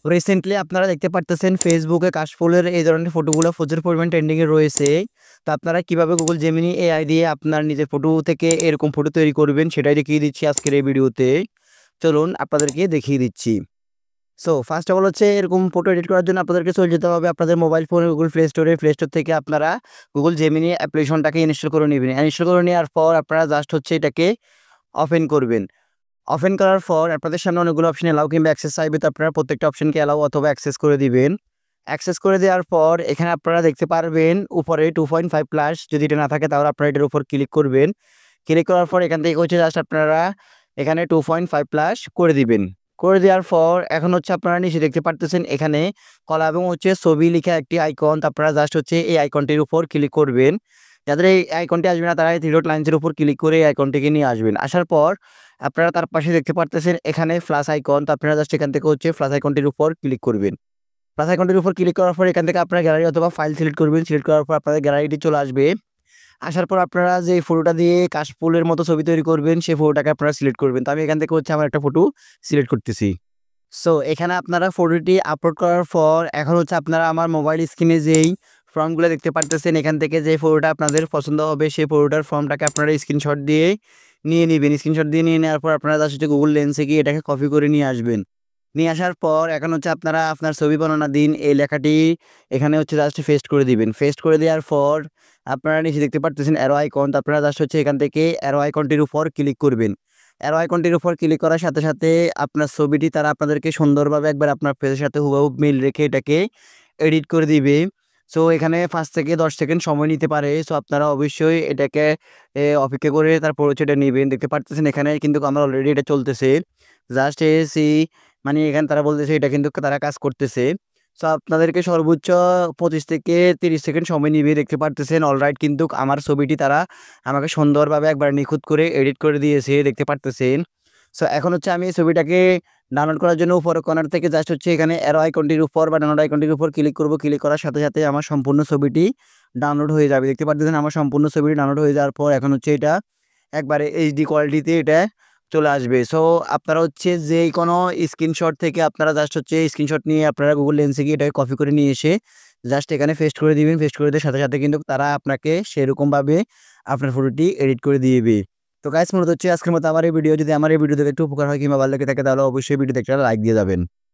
Recently আপনারা দেখতে পারতেছেন ফেসবুকে কাশফুলের এই ধরনের ফটোগুলো প্রচুর পরিমাণ ট্রেন্ডিংয়ে রয়েছে। তো আপনারা কিভাবে গুগল জেমিনি এআই দিয়ে আপনার নিজের ফটো থেকে এরকম ফটো তৈরি করবেন সেটাই দেখিয়ে দিচ্ছি আজকের এই ভিডিওতে। চলুন আপনাদেরকে দেখিয়ে দিচ্ছি। সো ফার্স্ট অফ অল হচ্ছে এরকম ফটো এডিট করার জন্য আপনাদেরকে চলে যেতে হবে আপনাদের মোবাইল ফোনে গুগল প্লে স্টোর থেকে আপনারা গুগল জেমিনি অ্যাপ্লিকেশনটাকে ইনস্টল করে নেবেন। ইনস্টল করে নেওয়ার পর আপনারা জাস্ট হচ্ছে এটাকে ওপেন করবেন। ওপেন করার পর আপনাদের সামনে অনেকগুলো অপশন এলাও কিংবা অ্যাক্সেস চাইবে, তো আপনারা প্রত্যেকটা অপশনকে এলাও অথবা অ্যাক্সেস করে দিবেন। অ্যাক্সেস করে দেওয়ার পর এখানে আপনারা দেখতে পারবেন উপরে 2.5 প্লাস, যদি এটা না থাকে তাহলে আপনারা এটার উপর ক্লিক করবেন। ক্লিক করার পর এখান থেকে হচ্ছে জাস্ট আপনারা এখানে 2.5 প্লাস করে দিবেন। করে দেওয়ার পর এখন হচ্ছে আপনারা নিচে দেখতে পারতেছেন এখানে কলা এবং হচ্ছে ছবি লিখা একটি আইকন, তো আপনারা জাস্ট হচ্ছে এই আইকনটির উপর ক্লিক করবেন। যাদের এই আইকনটি আসবে না তারা এই থ্রি ডট লাইনসের উপর ক্লিক করে এই আইকনটিকে নিয়ে আসবেন। আসার পর আপনারা তার পাশে দেখতে পারতেছেন এখানে প্লাস আইকন, তো আপনারা জাস্ট এখান থেকে হচ্ছে প্লাস আইকনটির উপর ক্লিক করবেন। প্লাস আইকনটির উপর ক্লিক করার পর এখান থেকে আপনারা গ্যালারি অথবা ফাইল সিলেক্ট করবেন। সিলেক্ট করার পর আপনাদের গ্যালারিটি চলে আসবে। আসার পর আপনারা যে ফটোটা দিয়ে কাশফুলের মতো ছবি তৈরি করবেন সেই ফটোটাকে আপনারা সিলেক্ট করবেন। তো আমি এখান থেকে হচ্ছে আমার একটা ফটো সিলেক্ট করতেছি। সো এখানে আপনারা ফটোটি আপলোড করার পর এখন হচ্ছে আপনারা আমার মোবাইল স্ক্রিনে যেই ফর্মগুলো দেখতে পারতেছেন এখান থেকে যে ফটোটা আপনাদের পছন্দ হবে সেই ফটোটার ফর্মটাকে আপনারা স্ক্রিনশট দিয়ে নিয়ে নেবেন। স্ক্রিনশট দিয়ে নিয়ে নেওয়ার পর আপনারা জাস্ট হচ্ছে গুগল লেন্সে গিয়ে এটাকে কপি করে নিয়ে আসবেন। নিয়ে আসার পর এখন হচ্ছে আপনারা আপনার ছবি বর্ণনা দিন এই লেখাটি এখানে হচ্ছে জাস্ট পেস্ট করে দিবেন। পেস্ট করে দেওয়ার পর আপনারা নিচে দেখতে পারতেছেন অ্যারো আইকন, তো আপনারা জাস্ট হচ্ছে এখান থেকে অ্যারো আইকনটির উপর ক্লিক করবেন। অ্যারো আইকনটির উপর ক্লিক করার সাথে সাথে আপনার ছবিটি তারা আপনাদেরকে সুন্দরভাবে একবার আপনার ফেসের সাথে হুবহু মিল রেখে এটাকে এডিট করে দিবে। সো এখানে 5 থেকে 10 সেকেন্ড সময় নিতে পারে। সো আপনারা অবশ্যই এটাকে অপেক্ষা করে তারপর হচ্ছে এটা নেবেন। দেখতে পারতেছেন এখানে কিন্তু আমার অলরেডি এটা চলতেছে। জাস্ট এসি মানে এখানে তারা বলতেছে এটা কিন্তু তারা কাজ করতেছে। সো আপনাদেরকে সর্বোচ্চ 25 থেকে 30 সেকেন্ড সময় নিবে। দেখতে পারতেছেন অলরাইট কিন্তু আমার ছবিটি তারা আমাকে সুন্দরভাবে একবার নিখুঁত করে এডিট করে দিয়েছে, দেখতে পারতেছেন। সো এখন হচ্ছে আমি এই ছবিটাকে ডাউনলোড করার জন্য উপরের কর্নার থেকে জাস্ট হচ্ছে এখানে অ্যারো আইকনটির উপর বা ডাউনলোড আইকনটির উপর ক্লিক করব। ক্লিক করার সাথে সাথে আমার সম্পূর্ণ ছবিটি ডাউনলোড হয়ে যাবে। দেখতে পারতেছেন আমার সম্পূর্ণ ছবিটি ডাউনলোড হয়ে যাওয়ার পর এখন হচ্ছে এটা একবারে এইচডি কোয়ালিটিতে এটা চলে আসবে। সো আপনারা হচ্ছে যেই কোনো স্ক্রিনশট থেকে আপনারা জাস্ট হচ্ছে স্ক্রিনশট নিয়ে আপনারা গুগল লেন্সে গিয়ে এটাকে কপি করে নিয়ে এসে জাস্ট এখানে পেস্ট করে দিবেন। পেস্ট করে দেওয়ার সাথে সাথে কিন্তু তারা আপনাকে সেরকমভাবে আপনার ফটোটি এডিট করে দিবে। তো গাইস মূলত হচ্ছে আজকের মতো আমার এই ভিডিও, যদি আমার এই ভিডিও থেকে একটু উপকার হয় কিংবা ভালো লেগে থাকে তাহলে অবশ্যই ভিডিওতে একটা লাইক দিয়ে যাবেন।